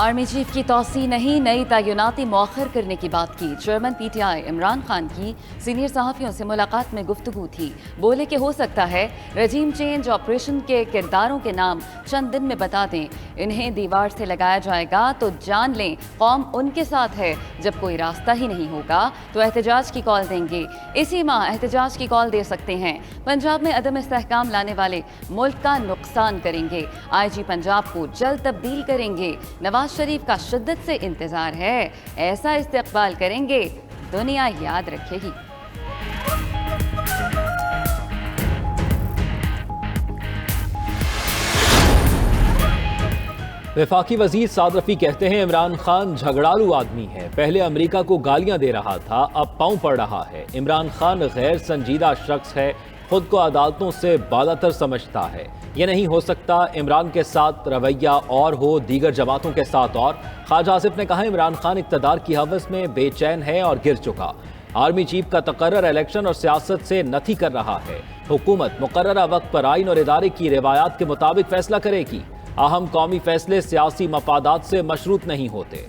Army chief की तौसी नहीं, नई तैनाती मौखर करने की बात की। चेयरमैन पीटीआई इमरान खान की सीनियर सहाफ़ियों से मुलाकात में गुफ्तगू थी। बोले कि हो सकता है रजीम चेंज ऑपरेशन के किरदारों के नाम चंद दिन में बता दें। इन्हें दीवार से लगाया जाएगा तो जान लें कौम उनके साथ है। जब कोई रास्ता ही नहीं होगा तो एहतजाज की कॉल देंगे। इसी माह एहतजाज की कॉल दे सकते हैं। पंजाब में अदम इस्तेहकाम लाने वाले मुल्क का नुकसान करेंगे। IG पंजाब को जल्द तब्दील करेंगे। नवाज शरीफ का शिद्दत से इंतजार है। ऐसा इस्तकबाल करेंगे दुनिया याद रखेगी। वफाकी वजीर साद रफी कहते हैं इमरान खान झगड़ालू आदमी है। पहले अमेरिका को गालियां दे रहा था, अब पांव पड़ रहा है। इमरान खान गैर संजीदा शख्स है, खुद को अदालतों से बालातर समझता है। ये नहीं हो सकता इमरान के साथ रवैया और हो, दीगर जमातों के साथ और। ख्वाजा आसिफ ने कहा इमरान खान इक़्तिदार की हवस में बेचैन है और गिर चुका। आर्मी चीफ का तकर्रर इलेक्शन और सियासत से नथी कर रहा है। हुकूमत मुकर्ररा वक्त पर आइन और इदारे की रिवायात के मुताबिक फैसला करेगी। अहम कौमी फैसले सियासी मफादात से मशरूत नहीं होते।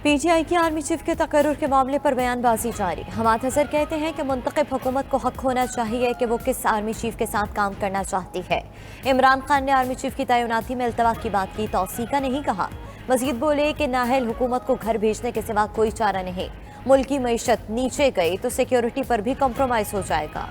PTI की आर्मी चीफ के तकर्रुर के मामले पर बयानबाजी जारी। हमाद अजहर कहते हैं कि मुंतखब हुकूमत को हक होना चाहिए कि वो किस आर्मी चीफ के साथ काम करना चाहती है। इमरान खान ने आर्मी चीफ की तैनाती में इल्तवा की बात की, तौसी का नहीं कहा। मजीद बोले कि नाहल हुकूमत को घर भेजने के सिवा कोई चारा नहीं। मुल्क की मईशत नीचे गई तो सिक्योरिटी पर भी कॉम्प्रोमाइज हो जाएगा।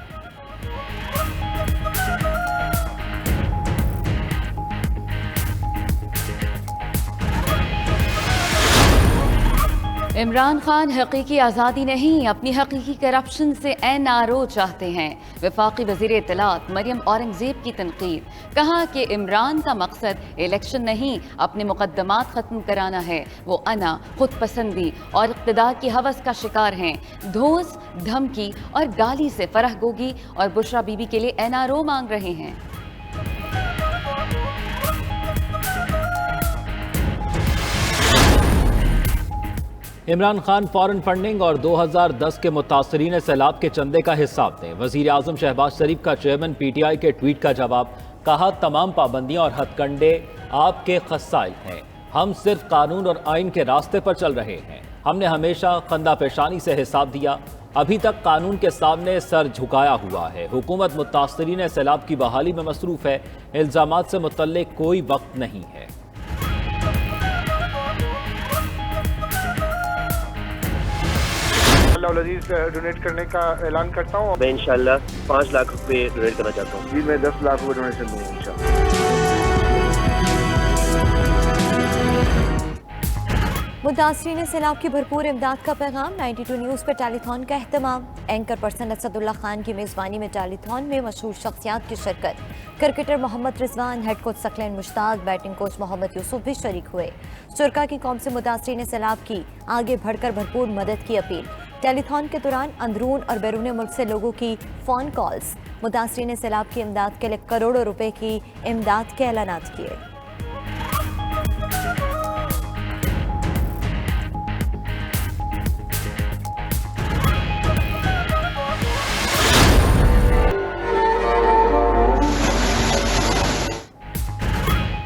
इमरान खान हकीकी आज़ादी नहीं, अपनी हकीकी करप्शन से NRO चाहते हैं। वफाकी वज़ीर इत्तलात मरियम औरंगज़ेब की तनकीद। कहा कि इमरान का मकसद इलेक्शन नहीं, अपने मुकद्दमात ख़त्म कराना है। वो अना, खुद पसंदी और इक़्तिदार की हवस का शिकार हैं। धोस, धमकी और गाली से फरह गोगी और बुशरा बीबी के लिए NRO मांग रहे हैं। इमरान खान फॉरेन फंडिंग और 2010 के मुतासरीन सैलाब के चंदे का हिसाब दें। वज़ीर आज़म शहबाज शरीफ का चेयरमैन PTI के ट्वीट का जवाब। कहा तमाम पाबंदियां और हथकंडे आपके खसाइल हैं। हम सिर्फ कानून और आइन के रास्ते पर चल रहे हैं। हमने हमेशा खंदा पेशानी से हिसाब दिया, अभी तक कानून के सामने सर झुकाया हुआ है। हुकूमत मुतासरीन सैलाब की बहाली में मसरूफ़ है। इल्ज़ामात से मुतल्लिक कोई वक्त नहीं है। डोनेट करने का ऐलान करता हूँ। मैं इंशाल्लाह 5 लाख रुपए डोनेट करना चाहता हूँ। जी, मैं 10 लाख रुपए डोनेशन दूँगा इंशाल्लाह। मुतासरीन सैलाब की भरपूर इमदाद का पैगाम। 92 न्यूज़ पर टेलीथॉन का एहतमाम। एंकर पर्सन असदुल्ला खान की मेज़बानी में टेलीथॉन में मशहूर शख्सियात की शिरकत। Cricketer Mohammad Rizwan, head coach Saqlain Mushtaq, batting coach Mohammad Yousuf भी शरीक हुए। शुरका की कौम से मुतासरीन सैलाब की आगे बढ़कर भरपूर मदद की अपील। टेलीथॉन के दौरान अंदरून और बैरून मुल्क से लोगों की फ़ोन कॉल्स। मुतासरीन सैलाब की इमदाद के लिए करोड़ों रुपए की इमदाद के ऐलानात किए।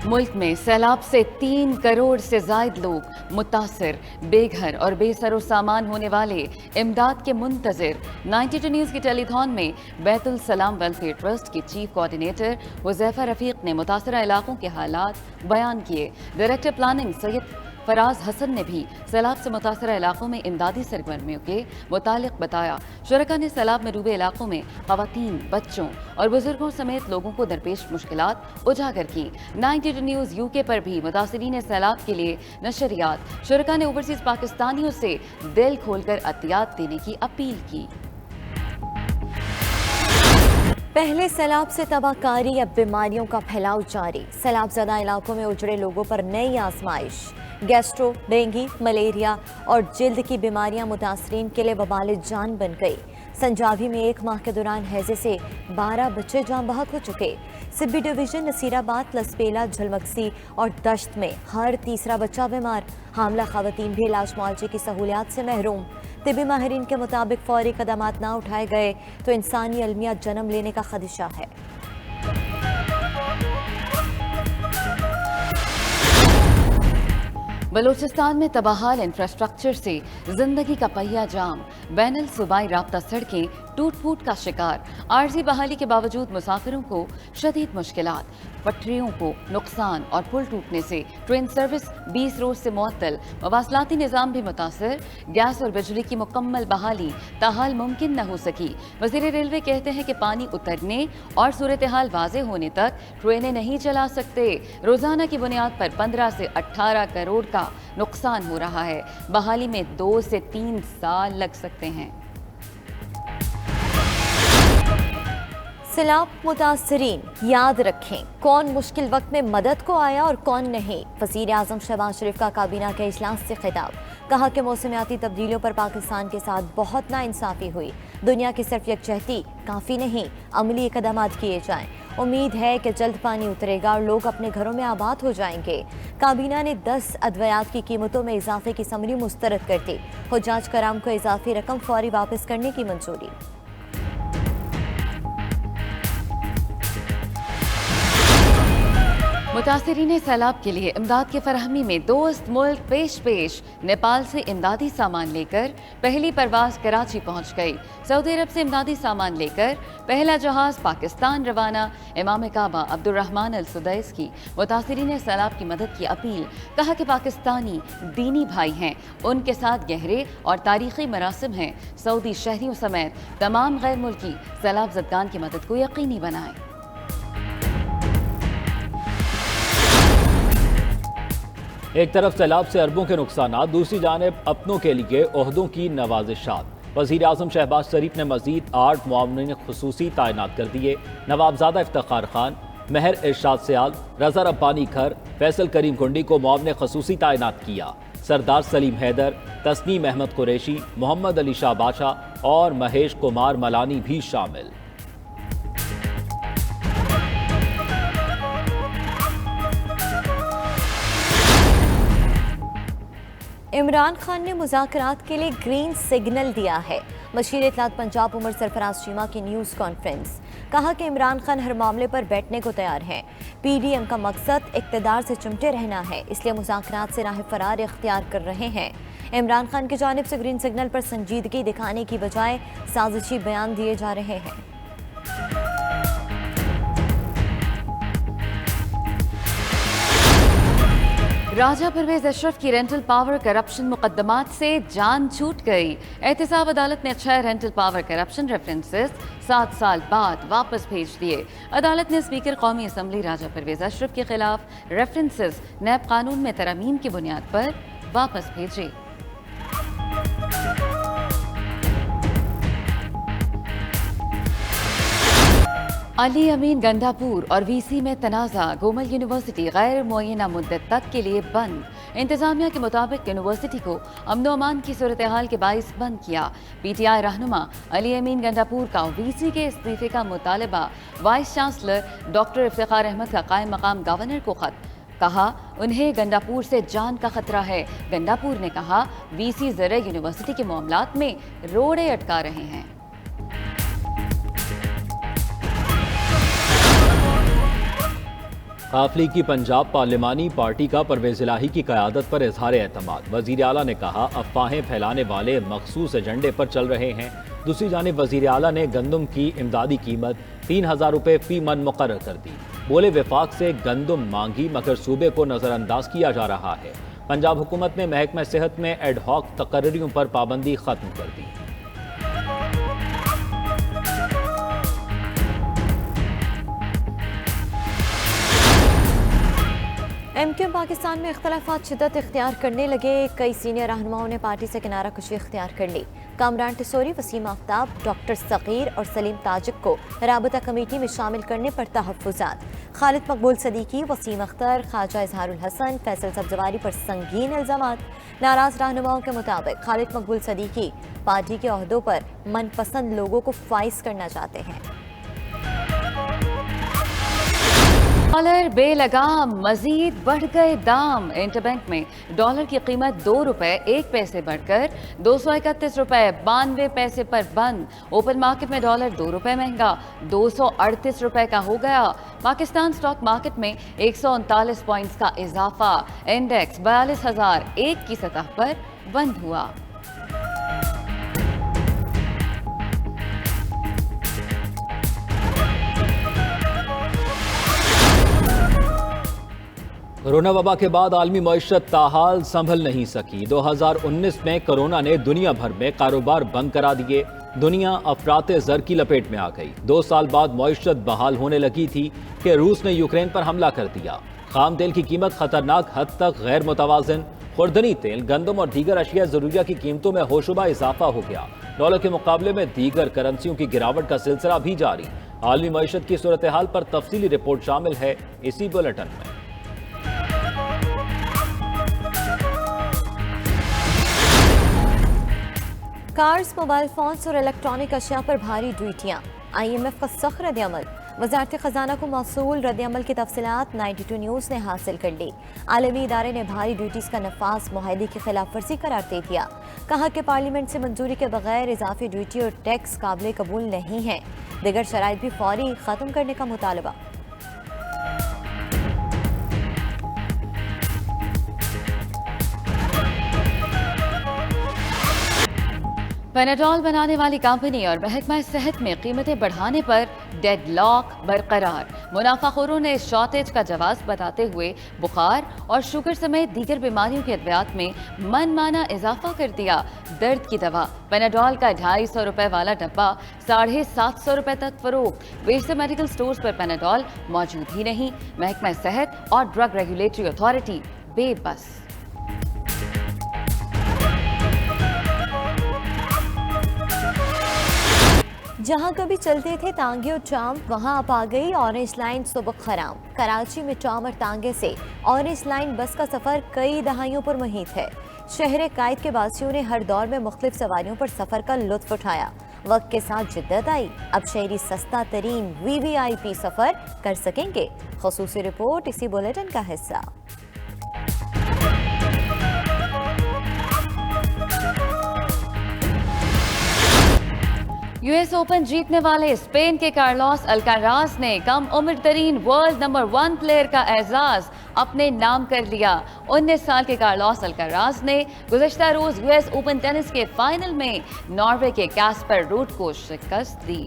मुल्क में सैलाब से 3 करोड़ से जायद लोग मुतासर, बेघर और बेसरो सामान होने वाले इमदाद के मुंतज़िर। 92 न्यूज़ की टेलीथॉन में बैतुल सलाम वेलफेयर ट्रस्ट की चीफ कोऑर्डिनेटर हुज़ैफा रफ़ीक ने मुतासरा इलाकों के हालात बयान किए। डायरेक्टर प्लानिंग सैयद फराज हसन ने भी सैलाब से मुतासरा इलाकों में इमदादी सरगर्मियों के मुतालिक बताया। शुरका ने सैलाब में डूबे इलाकों में ख़वातीन, बच्चों और बुजुर्गों समेत लोगों को दरपेश मुश्किलात उजागर की। 92 न्यूज़ UK पर भी मुतासरीन सैलाब के लिए नशरियात। शुरका ने ओवरसीज़ पाकिस्तानियों से दिल खोलकर अतियात देने की अपील की। पहले सैलाब से तबाहकारी, अब बीमारियों का फैलाव जारी। सैलाब ज़दा इलाकों में उजड़े लोगों पर नई आजमाइश। गैस्ट्रो, डेंगू, मलेरिया और जिल्द की बीमारियां मुतासरीन के लिए वबाल जान बन गई। संजावी में 1 माह के दौरान हैजे से 12 बच्चे जान बहक हो चुके। सिब्बी डिवीजन, नसीराबाद, लसपेला, झलमक्सी और दश्त में हर तीसरा बच्चा बीमार। हामला खवातीन भी इलाज मुआवजे की सहूलियात से महरूम। तिबी माहिरीन के मुताबिक फौरी कदमात ना उठाए गए तो इंसानी अलमिया जन्म लेने का खदशा है। बलूचिस्तान में तबाहाल इंफ्रास्ट्रक्चर से जिंदगी का पहिया जाम, बैनुल सूबाई राब्ता सड़कें टूट फूट का शिकार। आर्जी बहाली के बावजूद मुसाफिरों को शदीद मुश्किलात, पटरियों को नुकसान और पुल टूटने से ट्रेन सर्विस 20 रोज से मुअत्तल, मवासलाती निज़ाम भी मुतासर। गैस और बिजली की मुकम्मल बहाली ताहाल मुमकिन न हो सकी। वज़ीर रेलवे कहते हैं कि पानी उतरने और सूरत हाल वाज़े होने तक ट्रेनें नहीं चला सकते। रोजाना की बुनियाद पर 15 से 18 करोड़ का नुकसान हो रहा है। बहाली में 2 से 3 साल लग सकते हैं। सैलाब मुतासरीन याद रखें कौन मुश्किल वक्त में मदद को आया और कौन नहीं। वज़ीर आज़म शहबाज शरीफ का काबीना के इजलास से खिताब, कहा कि मौसमियाती तब्दीलियों पर पाकिस्तान के साथ बहुत नाइंसाफ़ी हुई। दुनिया की सिर्फ यकजहती काफ़ी नहीं, अमली इक़दाम किए जाएं। उम्मीद है कि जल्द पानी उतरेगा और लोग अपने घरों में आबाद हो जाएंगे। काबीना ने 10 अद्वियात की कीमतों में इजाफे की समरी मुस्तरद कर दी। हुज्जाज कराम को इजाफी रकम फौरी वापस करने की मंजूरी। मुतासरीन सैलाब के लिए इमदाद की फरहमी में दोस्त मुल्क पेश नेपाल से इमदादी सामान लेकर पहली परवाज कराची पहुंच गई। सऊदी अरब से इमदादी सामान लेकर पहला जहाज पाकिस्तान रवाना। इमाम काबा अब्दुर्रहमान अल सुदैस की मुतासरीन सैलाब की मदद की अपील, कहा कि पाकिस्तानी दीनी भाई हैं, उनके साथ गहरे और तारीखी मरासिम हैं। सऊदी शहरियों समेत तमाम गैर मुल्की सैलाब ज़दगान की मदद को यकीनी बनाएं। एक तरफ सैलाब से अरबों के नुकसानात, दूसरी जानिब अपनों के लिए ओहदों की नवाजिशात। वज़ीर आज़म शहबाज शरीफ ने मज़ीद 8 मुआवनिन खुसूसी तैनात कर दिए। नवाबजादा इफ्तिखार खान, महर इरशाद सयाल, रज़ा रब्बानी खर, फैसल करीम कुंडी को मुआवन खुसूसी तैनात किया। सरदार सलीम हैदर, तस्नीम अहमद कुरैशी, मोहम्मद अली शाह बादशाह और महेश कुमार मलानी भी शामिल। इमरान खान ने मुज़ाकरात के लिए ग्रीन सिग्नल दिया है। मशीर इत्तलात पंजाब उमर सरफराज चीमा की न्यूज़ कॉन्फ्रेंस, कहा कि इमरान खान हर मामले पर बैठने को तैयार हैं। PDM का मकसद इक़्तिदार से चिमटे रहना है, इसलिए मुज़ाकरात से राह फरार इख्तियार कर रहे हैं। इमरान खान की जानिब से ग्रीन सिग्नल पर संजीदगी दिखाने की बजाय साजिशी बयान दिए जा रहे हैं। राजा परवेज अशरफ की रेंटल पावर करप्शन मुकदमात से जान छूट गई। एहतसाब अदालत ने 6 रेंटल पावर करप्शन रेफरेंसेस 7 साल बाद वापस भेज दिए। अदालत ने स्पीकर कौमी असम्बली राजा परवेज अशरफ के खिलाफ रेफरेंसेस नैब कानून में तरमीम की बुनियाद पर वापस भेजे। अली अमीन गंडापुर और VC में तनाज़ा, गोमल यूनिवर्सिटी गैर मुअय्यना मुद्दत तक के लिए बंद। इंतजामिया के मुताबिक यूनिवर्सिटी को अमन अमान की सूरत हाल के बाइस बंद किया। PTI रहनुमा अली अमीन गंडापुर का VC के इस्तीफे का मुतालबा vice chancellor doctor Iftikhar Ahmed का कायम मकाम गवर्नर को खत, कहा उन्हें गंडापुर से जान का खतरा है। गंडापुर ने कहा VC ज़र यूनिवर्सिटी के मामलात में रोड़े अटका रहे हैं। काफली की पंजाब पार्लिमानी पार्टी का परवेज इलाही की क़यादत पर इजहार एतमाद। वज़ीर आला ने कहा अफवाहें फैलाने वाले मखसूस एजेंडे पर चल रहे हैं। दूसरी जानिब वज़ीर आला ने गंदम की इमदादी कीमत 3000 रुपये फी मन मुकर्रर कर दी। बोले वफाक से गंदम मांगी मगर सूबे को नज़रअंदाज किया जा रहा है। पंजाब हुकूमत ने महकमा सेहत में एडहॉक तकर्रियों पर पाबंदी खत्म कर दी। MQ पाकिस्तान में इख्तलाफात शिद्दत इख्तियार करने लगे। कई सीनियर रहनुमाओं ने पार्टी से किनारा कशी इख्तियार कर ली। कामरान टिसोरी, वसीम आफ्ताब, डॉक्टर सगीर और सलीम ताजिक को राबता कमेटी में शामिल करने पर तहफ़्फ़ुज़ात। खालिद मकबूल सदीकी, वसीम अख्तर, ख्वाजा इजहारुल हसन, फैसल सब्जवारी पर संगीन इल्ज़ामात। नाराज़ रहनुमाओं के मुताबिक खालिद मकबूल सदीकी पार्टी के ओहदों पर मनपसंद लोगों को फाइज करना चाहते हैं। डॉलर बेलगाम मजीद बढ़ गए दाम। इंटरबैंक में डॉलर की कीमत 2 रुपए 1 पैसे बढ़कर 231 रुपए 92 पैसे पर बंद। ओपन मार्केट में डॉलर 2 रुपए महंगा 238 रुपए का हो गया। पाकिस्तान स्टॉक मार्केट में 139 पॉइंट्स का इजाफा। इंडेक्स 42,001 की सतह पर बंद हुआ। कोरोना वबा के बाद आलमी मईशत ताहाल संभल नहीं सकी। 2019 में कोरोना ने दुनिया भर में कारोबार बंद करा दिए। दुनिया अफराते जर की लपेट में आ गई। 2 साल बाद मईशत बहाल होने लगी थी कि रूस ने यूक्रेन पर हमला कर दिया। खाम तेल की कीमत खतरनाक हद तक गैर मुतवाजन। खुर्दनी तेल, गंदम और दीगर अशिया जरूरिया की कीमतों में होशुबा इजाफा हो गया। डॉलर के मुकाबले में दीगर करेंसियों की गिरावट का सिलसिला भी जारी। आलमी मईशत की सूरत हाल पर तफसीली रिपोर्ट शामिल है इसी बुलेटिन में। कार्स, मोबाइल फोन्स और इलेक्ट्रॉनिक अशिया पर भारी ड्यूटियाँ। IMF का सख्त रद्द-ए-अमल। वज़ारत ख़जाना को मौसूल रद्द-ए-अमल की तफसीलात 92 न्यूज़ ने हासिल कर ली। आलमी इदारे ने भारी ड्यूटीज़ का नफाज मुआहदे की खिलाफ वर्जी करार दे दिया। कहा कि पार्लियामेंट से मंजूरी के बगैर इजाफी ड्यूटी और टैक्स काबिल कबूल नहीं है। दिगर शराइत भी फौरी ख़त्म करने का मुतालबा। पैनाडोल बनाने वाली कंपनी और महकमा सेहत में कीमतें बढ़ाने पर डेडलॉक बरकरार। मुनाफाखोरों ने इस शॉर्टेज का जवाब बताते हुए बुखार और शुगर समेत दीगर बीमारियों के अद्वियात में मनमाना इजाफा कर दिया। दर्द की दवा पैनाडोल का 250 रुपए वाला डब्बा 750 रुपए तक फरोख्त। बेशतर मेडिकल स्टोर्स पर पैनाडोल मौजूद ही नहीं। महकमा सेहत और ड्रग रेगुलेटरी अथॉरिटी बेबस। जहां कभी चलते थे तांगे और ट्राम, वहां अब आ गई ऑरेंज लाइन सुबह खराम। कराची में ट्राम और तांगे से ऑरेंज लाइन बस का सफर कई दहाइयों पर मुहित है। शहर कायद के वासियों ने हर दौर में मुख्तलिफ सवारियों पर सफर का लुत्फ उठाया। वक्त के साथ जिद्दत आई, अब शहरी सस्ता तरीन VVIP सफर कर सकेंगे। खसूसी रिपोर्ट इसी बुलेटिन का हिस्सा। US ओपन जीतने वाले स्पेन के कार्लोस अल्काराज ने कम उम्र तरीन वर्ल्ड नंबर 1 प्लेयर का एजाज अपने नाम कर लिया। 19 साल के कार्लोस अल्काराज ने गुज़श्ता रोज US ओपन टेनिस के फाइनल में नॉर्वे के कैस्पर रूड को शिकस्त दी।